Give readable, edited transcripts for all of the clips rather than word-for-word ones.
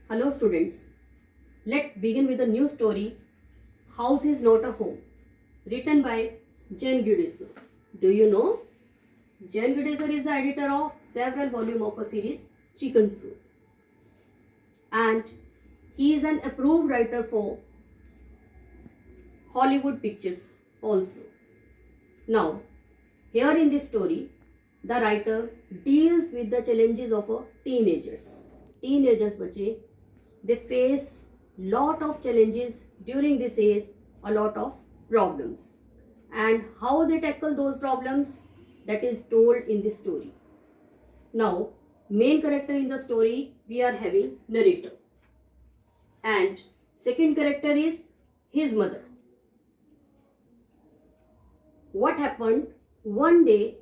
Hello students, let's begin with a new story, House is Not a Home, written by Jane Goodisar. Do you know? Jane Goodisar is the editor of several volumes of a series, Chicken Soup. And he is an approved writer for Hollywood pictures also. Now, here in this story, the writer deals with the challenges of a teenagers. Teenagers bache, they face lot of challenges during this age, a lot of problems, and how they tackle those problems, that is told in this story. Now, main character in the story, we are having narrator, and second character is his mother. What happened one day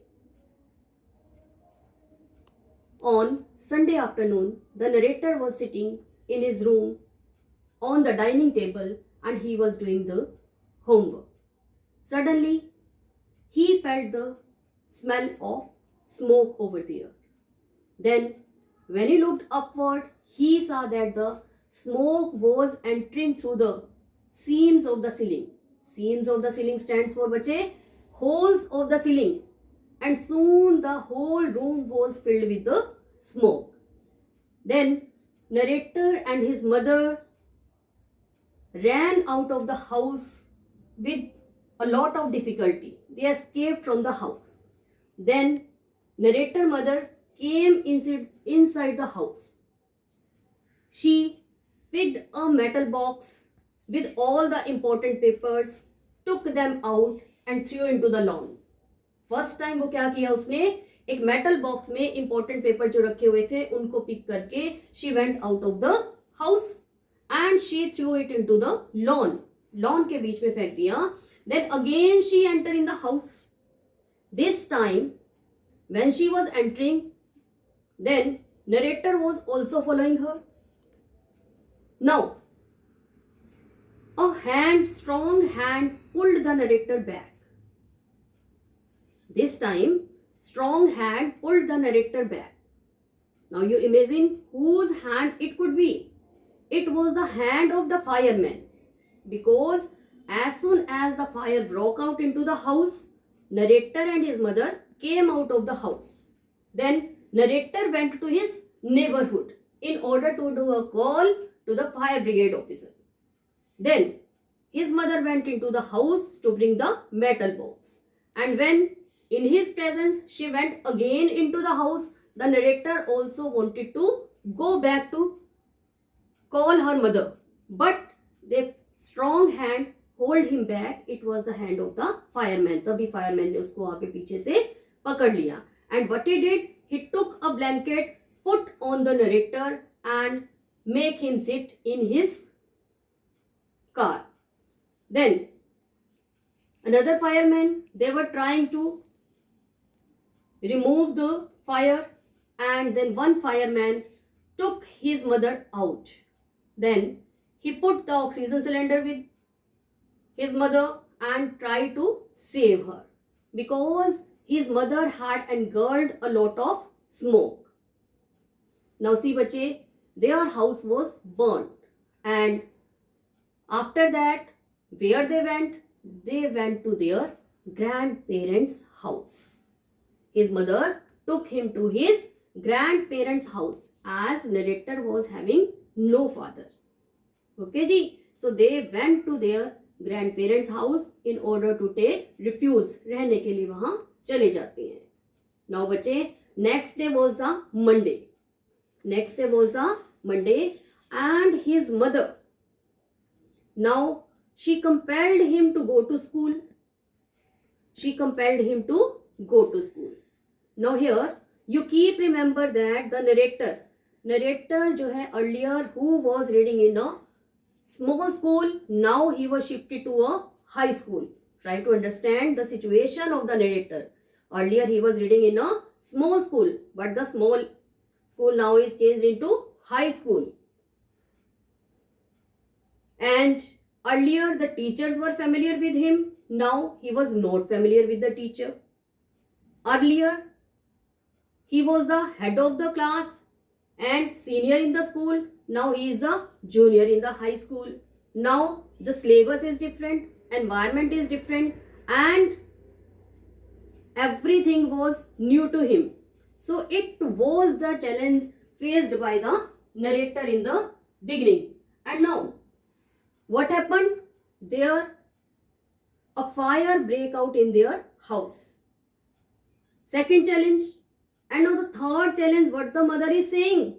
on Sunday afternoon? The narrator was sitting in his room on the dining table and he was doing the homework. Suddenly, he felt the smell of smoke over there. Then, when he looked upward, he saw that the smoke was entering through the seams of the ceiling. Seams of the ceiling stands for bache, holes of the ceiling. And soon the whole room was filled with the smoke. Then, narrator and his mother ran out of the house with a lot of difficulty. They escaped from the house. Then narrator mother came inside the house. She picked a metal box with all the important papers, took them out and threw into the lawn. First time वो क्या किया उसने, एक metal box में important paper जो रखे हुए थे उनको पिक करके she went out of the house and she threw it into the lawn. Lawn के बीच में फेंक दिया. Then again she enter in the house. This time when she was entering, then narrator was also following her. नाउ a strong hand pulled the narrator back. This time, strong hand pulled the narrator back. Now you imagine whose hand it could be. It was the hand of the fireman. Because as soon as the fire broke out into the house, narrator and his mother came out of the house. Then narrator went to his neighborhood in order to do a call to the fire brigade officer. Then his mother went into the house to bring the metal box. And when in his presence she went again into the house, the narrator also wanted to go back to call her mother. But the strong hand hold him back. It was the hand of the fireman. तभी fireman ने उसको आके पीछे से पकड़ लिया. And what he did, he took a blanket, put on the narrator and make him sit in his car. Then another fireman, they were trying to remove the fire, and then one fireman took his mother out. Then he put the oxygen cylinder with his mother and tried to save her because his mother had engulfed a lot of smoke. Now see bache, their house was burnt, and after that, where they went? They went to their grandparents' house. His mother took him to his grandparents' house as narrator was having no father. Okay ji? So they went to their grandparents' house in order to take refuge. रहने के लिए वहाँ चले जाते हैं. Now बच्चे, next day was the Monday. Next day was the Monday and his mother, now she compelled him to go to school. She compelled him to go to school. Now here you keep remember that the narrator जो है earlier who was reading in a small school, now he was shifted to a high school. Try to understand the situation of the narrator. Earlier he was reading in a small school, but the small school now is changed into high school. And earlier the teachers were familiar with him, now he was not familiar with the teacher. Earlier he was the head of the class, and senior in the school. Now he is a junior in the high school. Now the syllabus is different, environment is different, and everything was new to him. So it was the challenge faced by the narrator in the beginning. And now what happened? There a fire break out in their house. Second challenge. And now the third challenge, what the mother is saying,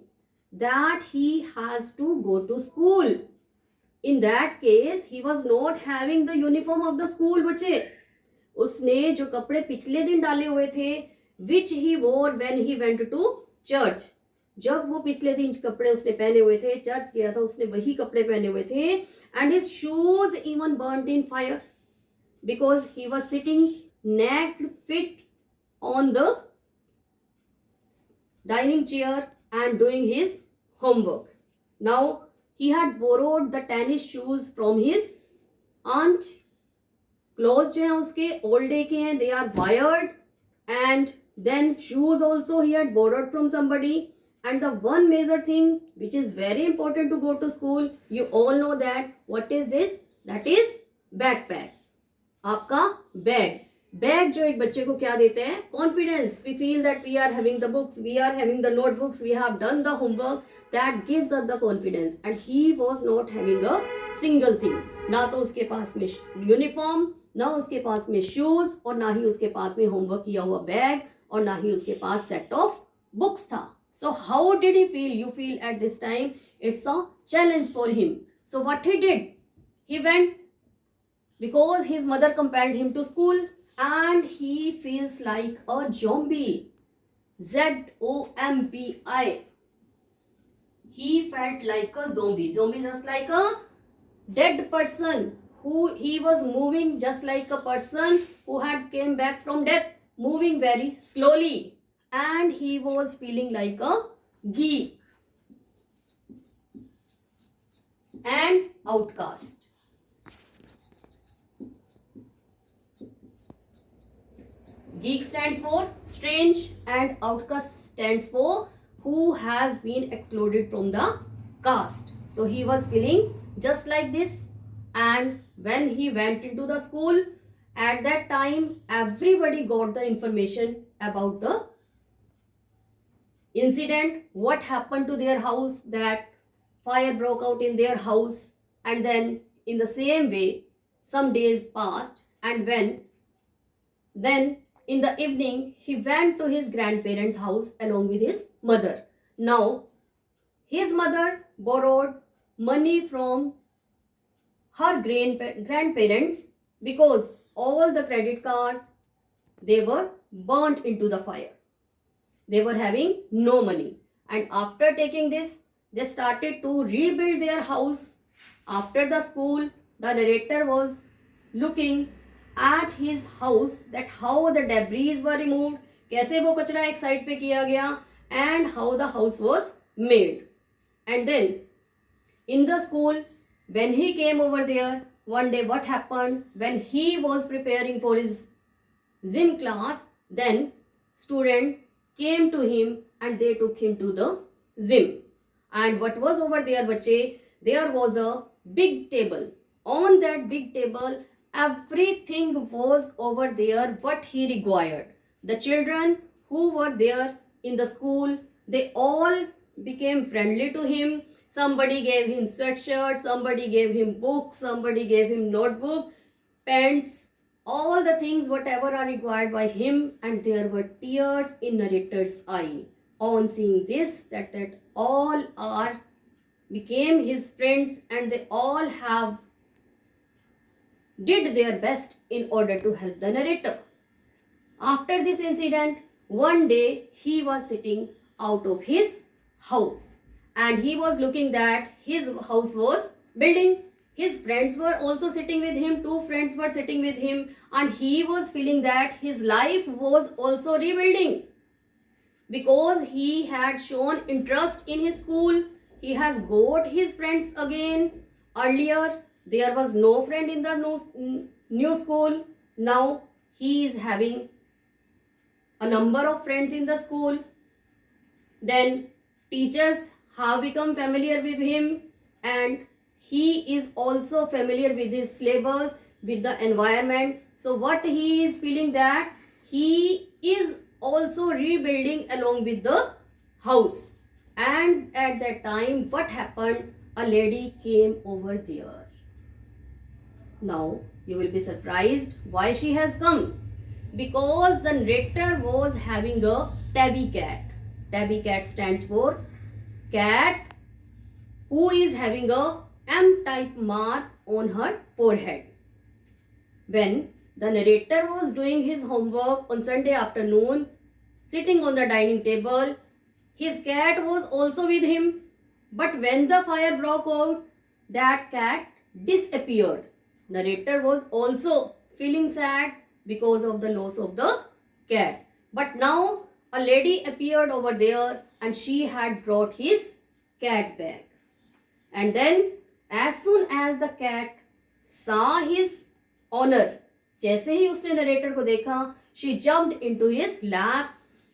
that he has to go to school. In that case, he was not having the uniform of the school, बच्चे. उसने जो कपड़े पिछले दिन डाले हुए थे, which he wore when he went to church. जब वो पिछले दिन कपड़े उसने पहने हुए थे, चर्च गया था, उसने वही कपड़े पहने हुए थे, and his shoes even burnt in fire because he was sitting naked fit on the dining chair and doing his homework. Now he had borrowed the tennis shoes from his aunt. Clothes जो हैं उसके old day के हैं, they are wired, and then shoes also he had borrowed from somebody. And the one major thing which is very important to go to school, you all know that. What is this? That is backpack. आपका bag. Bag जो एक बच्चे को क्या देते हैं? Confidence. We feel that we are having the books, we are having the notebooks, we have done the homework. That gives us the confidence. And he was not having a single thing. ना तो उसके पास में uniform, ना उसके पास में shoes, और ना ही उसके पास में होमवर्क किया हुआ बैग, और ना ही उसके पास सेट ऑफ बुक्स था. So how did he feel? You feel at this time it's a challenge for him. So what he did? He went because his mother compelled him to school, and he feels like a zombie. ZOMBI. He felt like a zombie. Zombie just like a dead person. He was moving just like a person who had came back from death, moving very slowly. And he was feeling like a geek and outcast. Geek stands for strange, and outcast stands for who has been excluded from the caste. So he was feeling just like this. And when he went into the school, at that time everybody got the information about the incident, what happened to their house, that fire broke out in their house. And then in the same way some days passed, and then in the evening he went to his grandparents' house along with his mother. Now his mother borrowed money from her grandparents because all the credit card, they were burnt into the fire. They were having no money, and after taking this, they started to rebuild their house. After the school, the narrator was looking at his house, that how the debris were removed, कैसे वो कचरा एक side पे किया गया, and how the house was made. And then in the school, when he came over there, one day what happened, when he was preparing for his gym class, then student came to him and they took him to the gym. And what was over there, bache? There was a big table. On that big table, everything was over there what he required. The children who were there in the school, they all became friendly to him. Somebody gave him sweatshirt, somebody gave him books, somebody gave him notebook, pens, all the things whatever are required by him. And there were tears in narrator's eye on seeing this, that all are became his friends, and they all have did their best in order to help the narrator. After this incident, one day he was sitting out of his house, and he was looking that his house was building. His friends were also sitting with him, 2 friends were sitting with him, and he was feeling that his life was also rebuilding because he had shown interest in his school. He has got his friends again. Earlier there was no friend in the new school. Now he is having a number of friends in the school. Then teachers have become familiar with him, and he is also familiar with his syllabus, with the environment. So what he is feeling that he is also rebuilding along with the house. And at that time, what happened? A lady came over there. Now you will be surprised why she has come. Because the narrator was having a tabby cat. Tabby cat stands for cat who is having a M-type mark on her forehead. When the narrator was doing his homework on Sunday afternoon, sitting on the dining table, his cat was also with him. But when the fire broke out, that cat disappeared. Narrator was also feeling sad because of the loss of the cat. But now a lady appeared over there and she had brought his cat back. And then as soon as the cat saw his owner, जैसे ही उसने narrator को देखा, she jumped into his lap,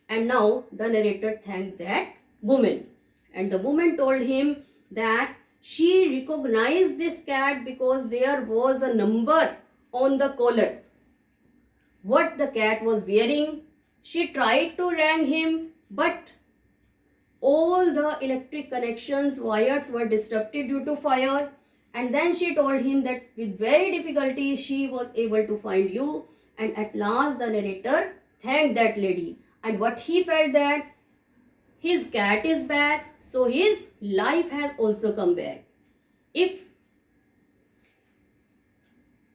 and now the narrator thanked that woman. And the woman told him that she recognized this cat because there was a number on the collar. What the cat was wearing, she tried to ring him, but all the electric connections, wires were disrupted due to fire. And then she told him that with very difficulty she was able to find you. And at last the narrator thanked that lady. And what he felt that his cat is back, so his life has also come back. If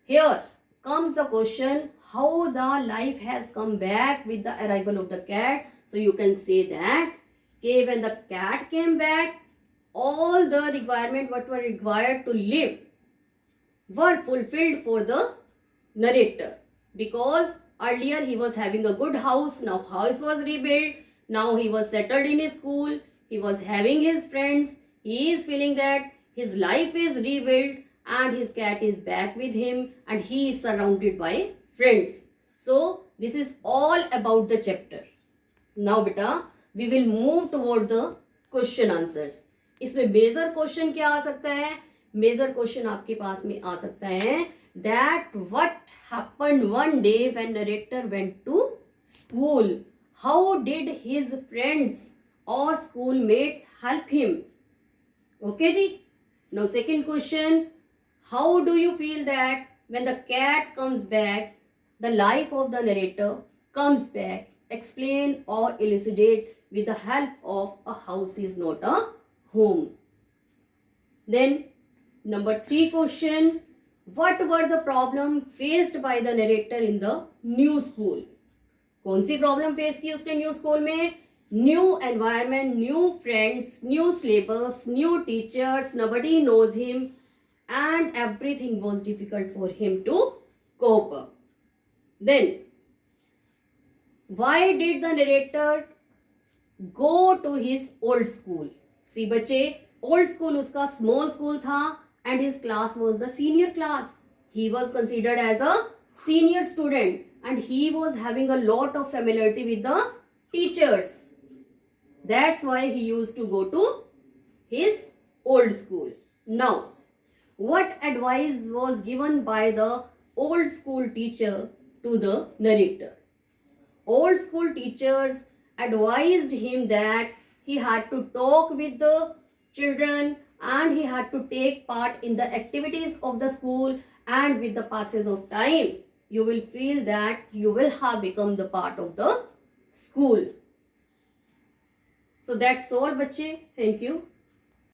here comes the question, how the life has come back with the arrival of the cat. So you can say that when the cat came back, all the requirements what were required to live were fulfilled for the narrator. Because earlier he was having a good house, now house was rebuilt, now he was settled in his school, he was having his friends, he is feeling that his life is rebuilt and his cat is back with him and he is surrounded by friends. So this is all about the chapter. Now beta, we will move toward the question answers. इसमें major question क्या आ सकता है? Major question आपके पास में आ सकता है that what happened one day when narrator went to school? How did his friends or schoolmates help him? Okay ji. Now second question, how do you feel that when the cat comes back, the life of the narrator comes back? Explain or elucidate with the help of a house is not a home. Then number 3 question, what were the problem faced by the narrator in the new school? कौन सी problem face की उसने new school में? New environment, new friends, new syllabus, new teachers, nobody knows him and everything was difficult for him to cope up. Then why did the narrator go to his old school? See बच्चे, old school उसका small school था and his class was the senior class. He was considered as a senior student and he was having a lot of familiarity with the teachers. That's why he used to go to his old school. Now, what advice was given by the old school teacher to the narrator? Old school teachers advised him that he had to talk with the children and he had to take part in the activities of the school, and with the passage of time you will feel that you will have become the part of the school. So that's all बच्चे. Thank you.